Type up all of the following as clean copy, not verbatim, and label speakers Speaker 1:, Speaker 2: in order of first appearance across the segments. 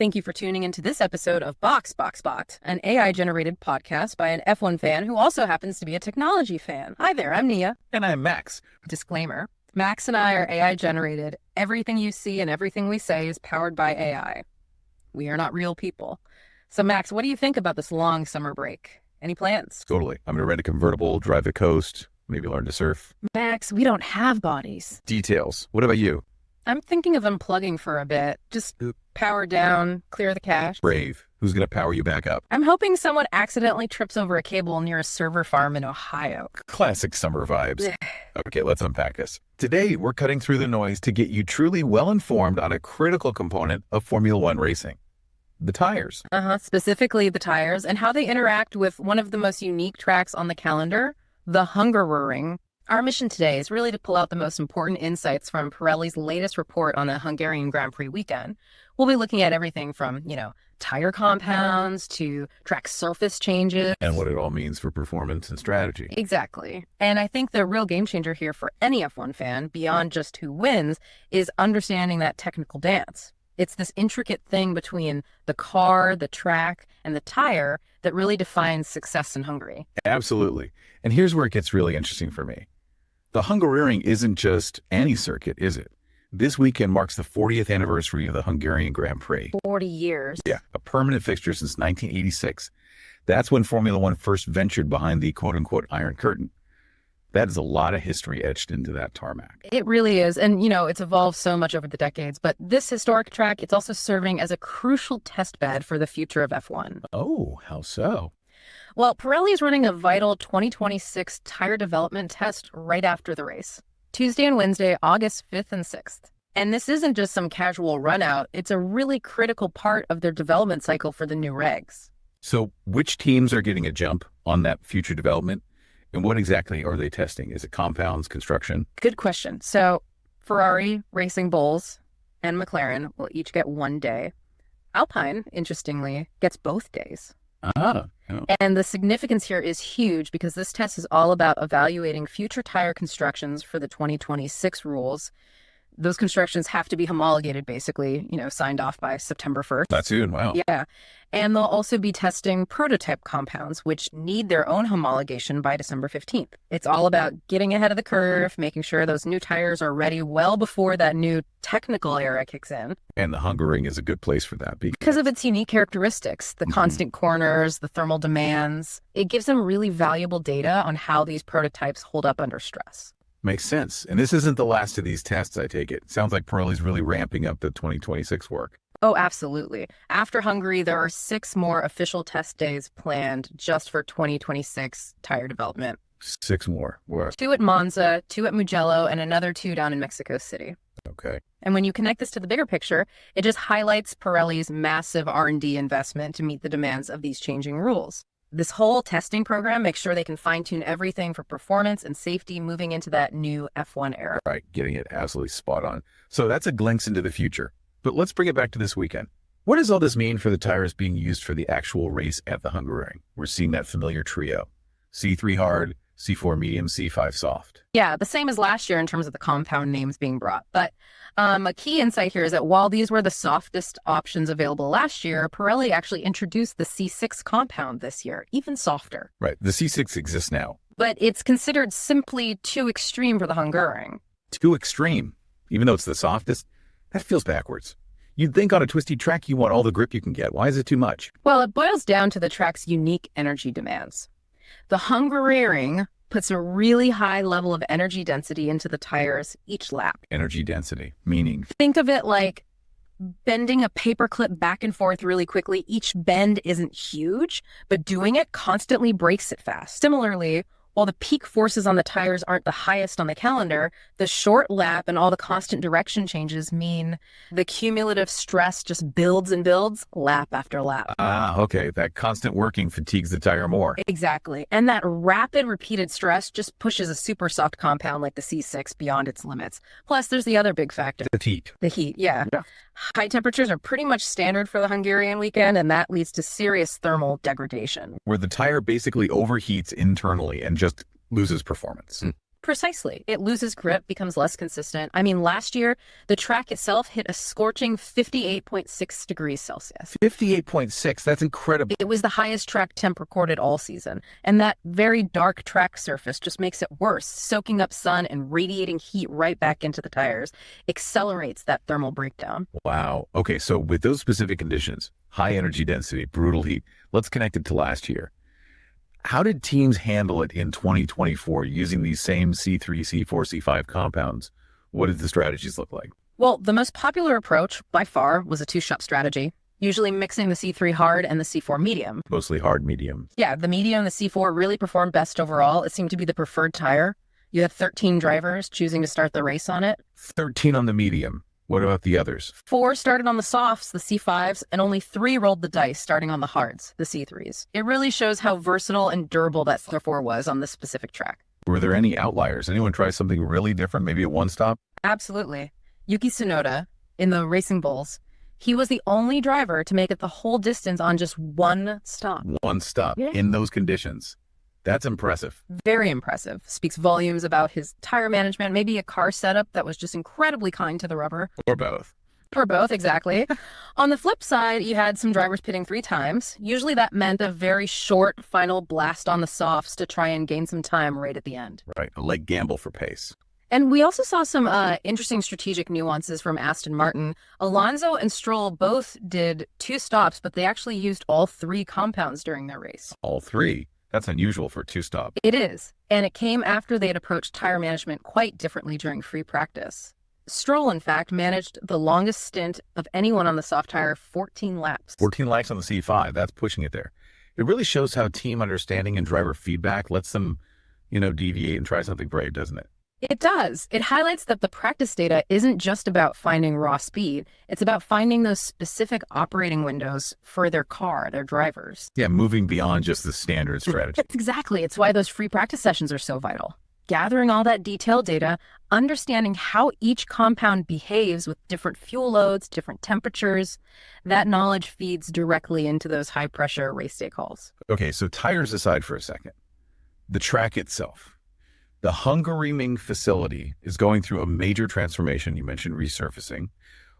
Speaker 1: Thank you for tuning into this episode of Box, an AI-generated podcast by an F1 fan who also happens to be a technology fan. Hi there, I'm Nia.
Speaker 2: And I'm Max.
Speaker 1: Disclaimer, Max and I are AI-generated. Everything you see and everything we say is powered by AI. We are not real people. So Max, what do you think about this long summer break? Any plans?
Speaker 2: Totally. I'm going to rent a convertible, drive the coast, maybe learn to surf.
Speaker 1: Max, we don't have bodies.
Speaker 2: Details. What about you?
Speaker 1: I'm thinking of unplugging for a bit. Just power down, clear the cache.
Speaker 2: Brave. Who's going to power you back up?
Speaker 1: I'm hoping someone accidentally trips over a cable near a server farm in Ohio.
Speaker 2: Classic summer vibes. Okay, let's unpack this. Today, we're cutting through the noise to get you truly well-informed on a critical component of Formula One racing. The tires.
Speaker 1: Specifically the tires and how they interact with one of the most unique tracks on the calendar, the Hungaroring. Our mission today is really to pull out the most important insights from Pirelli's latest report on the Hungarian Grand Prix weekend. We'll be looking at everything from, tire compounds to track surface changes.
Speaker 2: And what it all means for performance and strategy.
Speaker 1: Exactly. And I think the real game changer here for any F1 fan, beyond just who wins, is understanding that technical dance. It's this intricate thing between the car, the track, and the tire that really defines success in Hungary.
Speaker 2: Absolutely. And here's where it gets really interesting for me. The Hungaroring isn't just any circuit, is it? This weekend marks the 40th anniversary of the Hungarian Grand Prix.
Speaker 1: 40 years.
Speaker 2: Yeah, a permanent fixture since 1986. That's when Formula One first ventured behind the quote-unquote Iron Curtain. That is a lot of history etched into that tarmac.
Speaker 1: It really is. And, it's evolved so much over the decades. But this historic track, it's also serving as a crucial test bed for the future of F1.
Speaker 2: Oh, how so?
Speaker 1: Well, Pirelli is running a vital 2026 tire development test right after the race. Tuesday and Wednesday, August 5th and 6th. And this isn't just some casual run out. It's a really critical part of their development cycle for the new regs.
Speaker 2: So which teams are getting a jump on that future development? And what exactly are they testing? Is it compounds, construction?
Speaker 1: Good question. So Ferrari, Racing Bulls, and McLaren will each get 1 day. Alpine, interestingly, gets both days.
Speaker 2: Oh.
Speaker 1: And the significance here is huge because this test is all about evaluating future tire constructions for the 2026 rules. Those constructions have to be homologated, basically, signed off by September 1st.
Speaker 2: That's soon, wow.
Speaker 1: Yeah. And they'll also be testing prototype compounds, which need their own homologation by December 15th. It's all about getting ahead of the curve, making sure those new tires are ready well before that new technical era kicks in.
Speaker 2: And the Hungaroring is a good place for that.
Speaker 1: Because of its unique characteristics, the constant corners, the thermal demands, it gives them really valuable data on how these prototypes hold up under stress.
Speaker 2: Makes sense. And this isn't the last of these tests, I take it. Sounds like Pirelli's really ramping up the 2026 work.
Speaker 1: Oh, absolutely. After Hungary, there are 6 more official test days planned just for 2026 tire development.
Speaker 2: 6 more. What?
Speaker 1: 2 at Monza, 2 at Mugello, and another 2 down in Mexico City.
Speaker 2: Okay.
Speaker 1: And when you connect this to the bigger picture, it just highlights Pirelli's massive R&D investment to meet the demands of these changing rules. This whole testing program makes sure they can fine-tune everything for performance and safety moving into that new F1 era.
Speaker 2: Right, getting it absolutely spot on. So that's a glimpse into the future. But let's bring it back to this weekend. What does all this mean for the tires being used for the actual race at the Hungaroring? We're seeing that familiar trio. C3 hard, C4 medium, C5 soft.
Speaker 1: Yeah, the same as last year in terms of the compound names being brought. But a key insight here is that while these were the softest options available last year, Pirelli actually introduced the C6 compound this year, even softer.
Speaker 2: Right, the C6 exists now.
Speaker 1: But it's considered simply too extreme for the Hungaroring.
Speaker 2: Too extreme, even though it's the softest? That feels backwards. You'd think on a twisty track you want all the grip you can get. Why is it too much?
Speaker 1: Well, it boils down to the track's unique energy demands. The Hungaroring puts a really high level of energy density into the tires each lap.
Speaker 2: Energy density, meaning?
Speaker 1: Think of it like bending a paperclip back and forth really quickly. Each bend isn't huge, but doing it constantly breaks it fast. Similarly, while the peak forces on the tires aren't the highest on the calendar, the short lap and all the constant direction changes mean the cumulative stress just builds and builds lap after lap.
Speaker 2: Okay. That constant working fatigues the tire more.
Speaker 1: Exactly. And that rapid repeated stress just pushes a super soft compound like the C6 beyond its limits. Plus, there's the other big factor.
Speaker 2: The heat.
Speaker 1: The heat, yeah. High temperatures are pretty much standard for the Hungarian weekend, and that leads to serious thermal degradation.
Speaker 2: Where the tire basically overheats internally and just loses performance.
Speaker 1: Precisely. It loses grip, becomes less consistent. I mean, last year, the track itself hit a scorching 58.6 degrees Celsius.
Speaker 2: 58.6, that's incredible.
Speaker 1: It was the highest track temp recorded all season. And that very dark track surface just makes it worse, soaking up sun and radiating heat right back into the tires, accelerates that thermal breakdown.
Speaker 2: Wow. Okay, so with those specific conditions, high energy density, brutal heat, let's connect it to last year. How did teams handle it in 2024 using these same C3, C4, C5 compounds? What did the strategies look like?
Speaker 1: Well, the most popular approach, by far, was a two-shot strategy, usually mixing the C3 hard and the C4 medium.
Speaker 2: Mostly hard medium.
Speaker 1: Yeah, the medium and the C4 really performed best overall. It seemed to be the preferred tire. You had 13 drivers choosing to start the race on it.
Speaker 2: 13 on the medium. What about the others?
Speaker 1: 4 started on the softs, the C5s, and only 3 rolled the dice starting on the hards, the C3s. It really shows how versatile and durable that C4 was on this specific track.
Speaker 2: Were there any outliers? Anyone try something really different, maybe a one-stop?
Speaker 1: Absolutely. Yuki Tsunoda in the Racing Bulls, he was the only driver to make it the whole distance on just one stop.
Speaker 2: One stop in those conditions. That's impressive.
Speaker 1: Very impressive. Speaks volumes about his tire management, maybe a car setup that was just incredibly kind to the rubber.
Speaker 2: Or both.
Speaker 1: Or both, exactly. On the flip side, you had some drivers pitting 3 times. Usually that meant a very short final blast on the softs to try and gain some time right at the end.
Speaker 2: Right, a leg gamble for pace.
Speaker 1: And we also saw some interesting strategic nuances from Aston Martin. Alonso and Stroll both did 2 stops, but they actually used all 3 compounds during their race.
Speaker 2: All 3? That's unusual for a 2-stop.
Speaker 1: It is. And it came after they had approached tire management quite differently during free practice. Stroll, in fact, managed the longest stint of anyone on the soft tire, 14 laps.
Speaker 2: 14 laps on the C5. That's pushing it there. It really shows how team understanding and driver feedback lets them, deviate and try something brave, doesn't it?
Speaker 1: It does. It highlights that the practice data isn't just about finding raw speed. It's about finding those specific operating windows for their car, their drivers.
Speaker 2: Yeah, moving beyond just the standard strategy.
Speaker 1: Exactly. It's why those free practice sessions are so vital. Gathering all that detailed data, understanding how each compound behaves with different fuel loads, different temperatures, that knowledge feeds directly into those high-pressure race day calls.
Speaker 2: Okay, so tires aside for a second. The track itself. The Hungaroring facility is going through a major transformation. You mentioned resurfacing.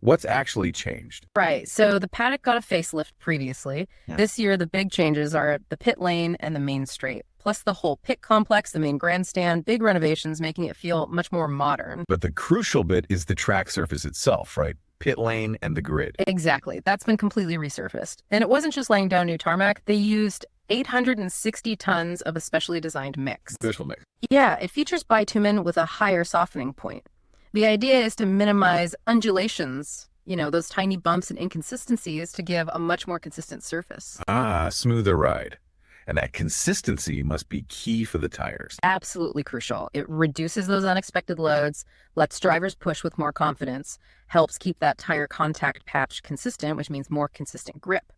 Speaker 2: What's actually changed?
Speaker 1: Right. So the paddock got a facelift previously. Yeah. This year, the big changes are the pit lane and the main straight, plus the whole pit complex, the main grandstand, big renovations, making it feel much more modern.
Speaker 2: But the crucial bit is the track surface itself, right? Pit lane and the grid.
Speaker 1: Exactly. That's been completely resurfaced. And it wasn't just laying down new tarmac. They used 860 tons of a specially designed mix.
Speaker 2: Special mix.
Speaker 1: Yeah, it features bitumen with a higher softening point. The idea is to minimize undulations, those tiny bumps and inconsistencies to give a much more consistent surface.
Speaker 2: Smoother ride. And that consistency must be key for the tires.
Speaker 1: Absolutely crucial. It reduces those unexpected loads, lets drivers push with more confidence, helps keep that tire contact patch consistent, which means more consistent grip.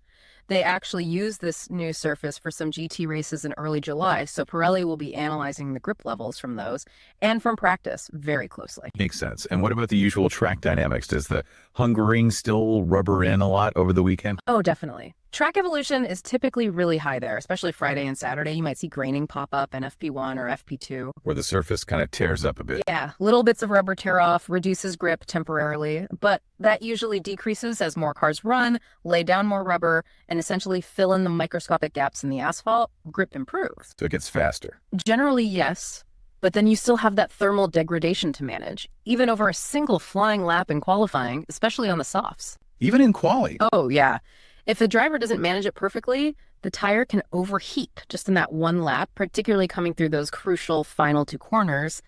Speaker 1: They actually use this new surface for some GT races in early July, so Pirelli will be analyzing the grip levels from those and from practice very closely.
Speaker 2: Makes sense. And what about the usual track dynamics? Does the Hungaroring still rubber in a lot over the weekend?
Speaker 1: Oh, definitely. Track evolution is typically really high there, especially Friday and Saturday. You might see graining pop up in FP1 or FP2.
Speaker 2: Where the surface kind of tears up a bit.
Speaker 1: Yeah, little bits of rubber tear off, reduces grip temporarily, but that usually decreases as more cars run, lay down more rubber, and essentially fill in the microscopic gaps in the asphalt. Grip improves.
Speaker 2: So it gets faster.
Speaker 1: Generally, yes, but then you still have that thermal degradation to manage, even over a single flying lap in qualifying, especially on the softs.
Speaker 2: Even in quali?
Speaker 1: Oh, yeah. If the driver doesn't manage it perfectly, the tire can overheat just in that one lap, particularly coming through those crucial final 2 corners.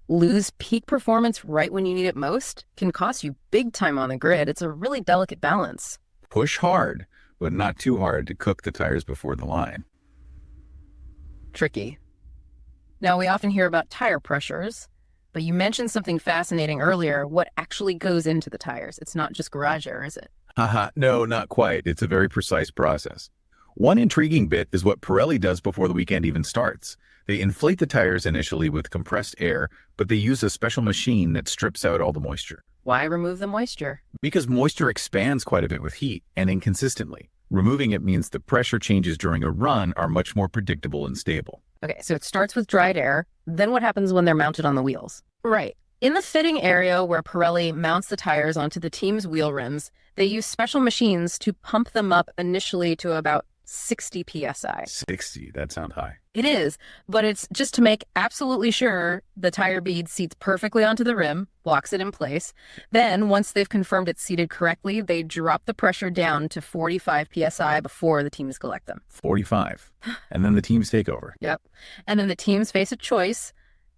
Speaker 1: Lose peak performance right when you need it most can cost you big time on the grid. It's a really delicate balance.
Speaker 2: Push hard, but not too hard to cook the tires before the line.
Speaker 1: Tricky. Now, we often hear about tire pressures, but you mentioned something fascinating earlier. What actually goes into the tires? It's not just garage air, is it?
Speaker 2: No, not quite. It's a very precise process. One intriguing bit is what Pirelli does before the weekend even starts. They inflate the tires initially with compressed air, but they use a special machine that strips out all the moisture.
Speaker 1: Why remove the moisture?
Speaker 2: Because moisture expands quite a bit with heat and inconsistently. Removing it means the pressure changes during a run are much more predictable and stable.
Speaker 1: Okay, so it starts with dried air, Then what happens when they're mounted on the wheels? Right. In the fitting area where Pirelli mounts the tires onto the team's wheel rims, they use special machines to pump them up initially to about 60 psi.
Speaker 2: 60, that sounds high.
Speaker 1: It is, but it's just to make absolutely sure the tire bead seats perfectly onto the rim, locks it in place. Then, once they've confirmed it's seated correctly, they drop the pressure down to 45 psi before the teams collect them.
Speaker 2: 45. And then the teams take over.
Speaker 1: Yep. And then the teams face a choice: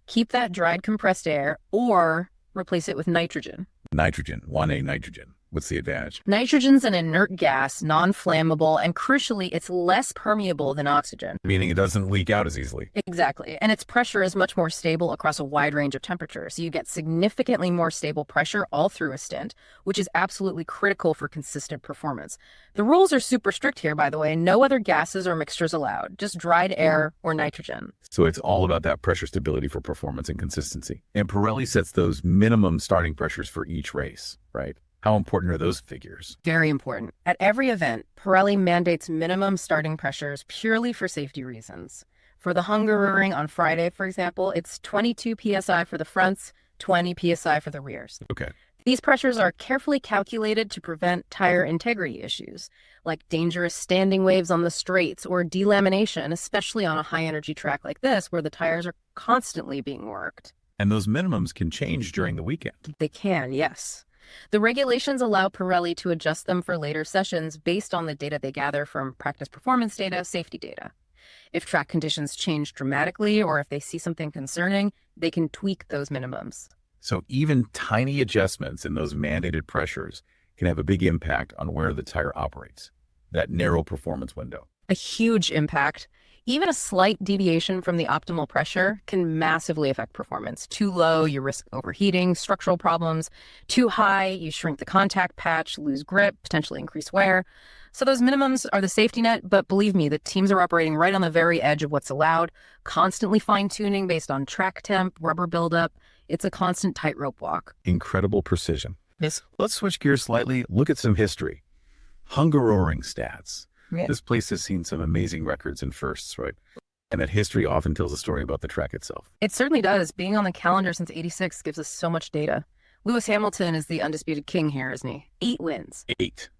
Speaker 1: keep that dried compressed air or replace it with nitrogen.
Speaker 2: Nitrogen, 1A nitrogen. What's the advantage?
Speaker 1: Nitrogen's an inert gas, non-flammable, and crucially, it's less permeable than oxygen.
Speaker 2: Meaning it doesn't leak out as easily.
Speaker 1: Exactly. And its pressure is much more stable across a wide range of temperatures. So you get significantly more stable pressure all through a stint, which is absolutely critical for consistent performance. The rules are super strict here, by the way. No other gases or mixtures allowed, just dried air or nitrogen.
Speaker 2: So it's all about that pressure stability for performance and consistency. And Pirelli sets those minimum starting pressures for each race, right? How important are those figures?
Speaker 1: Very important. At every event, Pirelli mandates minimum starting pressures purely for safety reasons. For the Hungaroring on Friday, for example, it's 22 psi for the fronts, 20 psi for the rears.
Speaker 2: Okay.
Speaker 1: These pressures are carefully calculated to prevent tire integrity issues, like dangerous standing waves on the straights or delamination, especially on a high-energy track like this, where the tires are constantly being worked.
Speaker 2: And those minimums can change during the weekend.
Speaker 1: They can, yes. The regulations allow Pirelli to adjust them for later sessions based on the data they gather from practice performance data, safety data. If track conditions change dramatically or if they see something concerning, they can tweak those minimums.
Speaker 2: So even tiny adjustments in those mandated pressures can have a big impact on where the tire operates, that narrow performance window.
Speaker 1: A huge impact. Even a slight deviation from the optimal pressure can massively affect performance. Too low, you risk overheating, structural problems. Too high, you shrink the contact patch, lose grip, potentially increase wear. So those minimums are the safety net, but believe me, the teams are operating right on the very edge of what's allowed, constantly fine-tuning based on track temp, rubber buildup. It's a constant tightrope walk.
Speaker 2: Incredible precision.
Speaker 1: Yes.
Speaker 2: Let's switch gears slightly, look at some history. Hungaroring stats.
Speaker 1: Yeah.
Speaker 2: This place has seen some amazing records and firsts, right? And that history often tells a story about the track itself.
Speaker 1: It certainly does. Being on the calendar since '86 gives us so much data. Lewis Hamilton is the undisputed king here, isn't he? 8 wins.
Speaker 2: 8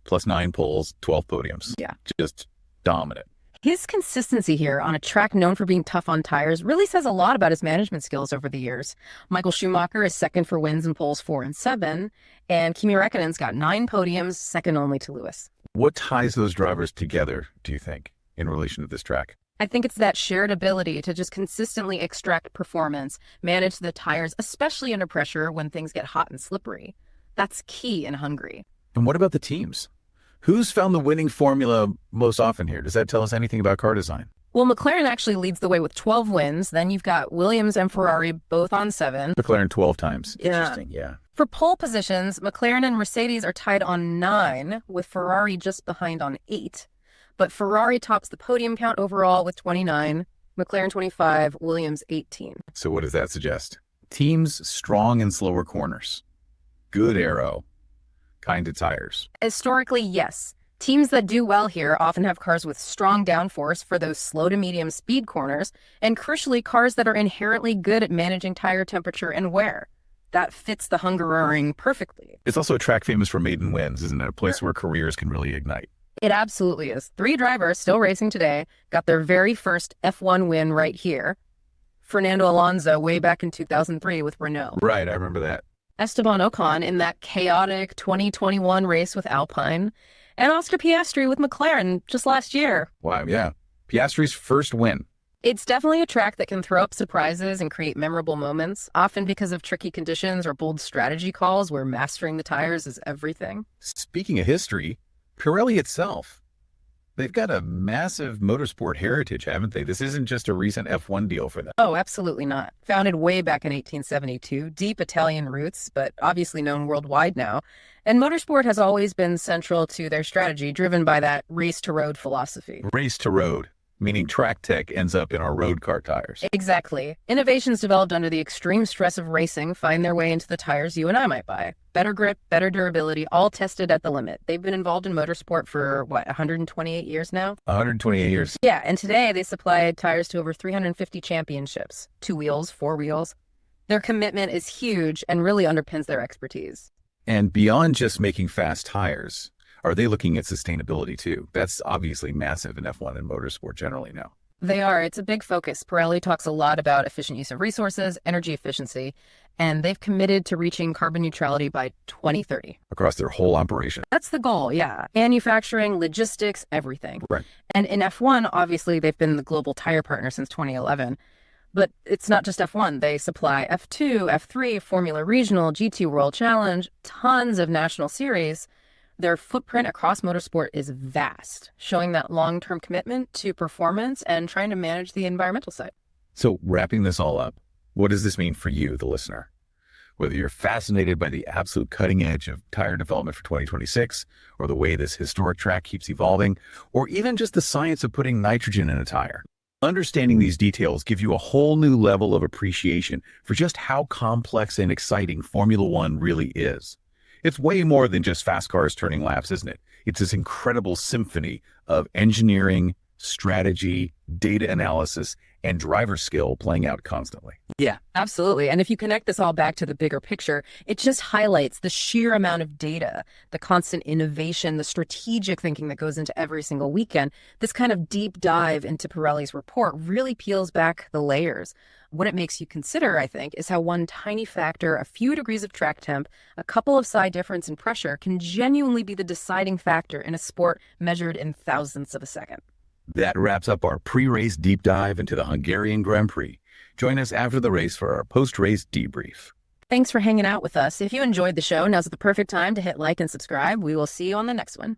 Speaker 2: plus 9 poles, 12 podiums.
Speaker 1: Yeah.
Speaker 2: Just dominant.
Speaker 1: His consistency here on a track known for being tough on tires really says a lot about his management skills over the years. Michael Schumacher is second for wins in poles 4 and 7, and Kimi Räikkönen's got 9 podiums, second only to Lewis.
Speaker 2: What ties those drivers together, do you think, in relation to this track?
Speaker 1: I think it's that shared ability to just consistently extract performance, manage the tires, especially under pressure when things get hot and slippery. That's key in Hungary.
Speaker 2: And what about the teams? Who's found the winning formula most often here? Does that tell us anything about car design?
Speaker 1: Well, McLaren actually leads the way with 12 wins. Then you've got Williams and Ferrari both on 7.
Speaker 2: McLaren 12 times.
Speaker 1: Yeah.
Speaker 2: Interesting, yeah.
Speaker 1: For pole positions, McLaren and Mercedes are tied on 9, with Ferrari just behind on 8. But Ferrari tops the podium count overall with 29, McLaren 25, Williams 18.
Speaker 2: So what does that suggest? Teams strong in slower corners, good aero, kind of tires.
Speaker 1: Historically, yes. Teams that do well here often have cars with strong downforce for those slow to medium speed corners, and crucially, cars that are inherently good at managing tire temperature and wear. That fits the Hungaroring perfectly.
Speaker 2: It's also a track famous for maiden wins, isn't it? A place where careers can really ignite.
Speaker 1: It absolutely is. 3 drivers still racing today got their very first F1 win right here. Fernando Alonso way back in 2003 with Renault.
Speaker 2: Right, I remember that.
Speaker 1: Esteban Ocon in that chaotic 2021 race with Alpine. And Oscar Piastri with McLaren just last year.
Speaker 2: Wow, yeah. Piastri's first win.
Speaker 1: It's definitely a track that can throw up surprises and create memorable moments, often because of tricky conditions or bold strategy calls where mastering the tires is everything.
Speaker 2: Speaking of history, Pirelli itself, they've got a massive motorsport heritage, haven't they? This isn't just a recent F1 deal for them.
Speaker 1: Oh, absolutely not. Founded way back in 1872, deep Italian roots, but obviously known worldwide now. And motorsport has always been central to their strategy, driven by that race to road philosophy.
Speaker 2: Race to road. meaning track tech ends up in our road car tires.
Speaker 1: Exactly. Innovations developed under the extreme stress of racing find their way into the tires you and I might buy. Better grip, better durability, all tested at the limit. They've been involved in motorsport for, 128 years now?
Speaker 2: 128 years.
Speaker 1: Yeah, and today they supply tires to over 350 championships. 2 wheels, 4 wheels. Their commitment is huge and really underpins their expertise.
Speaker 2: And beyond just making fast tires, are they looking at sustainability too? That's obviously massive in F1 and motorsport generally now.
Speaker 1: They are. It's a big focus. Pirelli talks a lot about efficient use of resources, energy efficiency, and they've committed to reaching carbon neutrality by 2030.
Speaker 2: Across their whole operation.
Speaker 1: That's the goal, yeah. Manufacturing, logistics, everything.
Speaker 2: Right.
Speaker 1: And in F1, obviously, they've been the global tire partner since 2011. But it's not just F1. They supply F2, F3, Formula Regional, GT World Challenge, tons of national series. Their footprint across motorsport is vast, showing that long-term commitment to performance and trying to manage the environmental side.
Speaker 2: So wrapping this all up, what does this mean for you, the listener? Whether you're fascinated by the absolute cutting edge of tire development for 2026, or the way this historic track keeps evolving, or even just the science of putting nitrogen in a tire, understanding these details gives you a whole new level of appreciation for just how complex and exciting Formula One really is. It's way more than just fast cars turning laps, isn't it? It's this incredible symphony of engineering, strategy, data analysis, and driver skill playing out constantly.
Speaker 1: Yeah, absolutely. And if you connect this all back to the bigger picture, it just highlights the sheer amount of data, the constant innovation, the strategic thinking that goes into every single weekend. This kind of deep dive into Pirelli's report really peels back the layers. What it makes you consider, I think, is how one tiny factor, a few degrees of track temp, a couple of psi difference in pressure can genuinely be the deciding factor in a sport measured in thousandths of a second.
Speaker 2: That wraps up our pre-race deep dive into the Hungarian Grand Prix. Join us after the race for our post-race debrief.
Speaker 1: Thanks for hanging out with us. If you enjoyed the show, now's the perfect time to hit like and subscribe. We will see you on the next one.